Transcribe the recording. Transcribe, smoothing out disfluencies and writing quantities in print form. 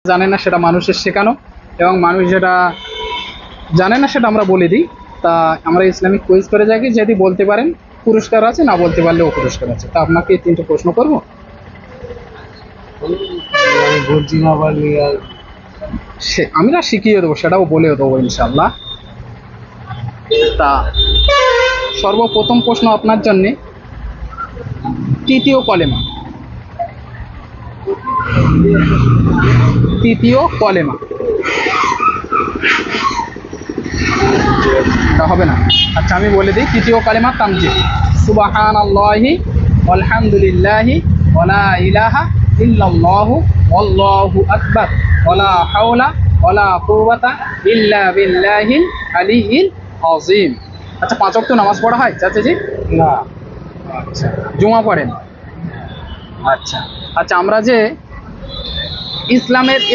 জানে না সেটা মানুষের শেখানো, এবং মানুষ যেটা জানে না সেটা আমরা বলে দিই। তা আমরা ইসলামিক কুইজ করে থাকি, যদি বলতে পারেন পুরস্কার আছে, না বলতে পারলেও পুরস্কার আছে। তা আপনাকে 3টে প্রশ্ন করব। আমি বলছি না আবার নিয়ে সে আমরা শিখিয়ে দেবো, সেটাও বলেও দেবো ইনশাল্লাহ। তা সর্বপ্রথম প্রশ্ন আপনার জন্যে, তৃতীয় কলেমা। তৃতীয় কলেমা তা হবে না। আচ্ছা আমি বলে দিই, তৃতীয় কালেমা তামজিদ। সুবহানাল্লাহি আলহামদুলিল্লাহি ওয়ালা ইলাহা ইল্লাল্লাহু আল্লাহু আকবার ওয়ালা হাওলা ওয়ালা কুওয়াতা ইল্লা বিল্লাহিল আলিয়্যিল আযীম। আচ্ছা 5 ওয়াক্ত নামাজ পড়া হয় চাচাজি? না। আচ্ছা জুমা পড়েন? আচ্ছা আচ্ছা, আমরা যে ইসলামের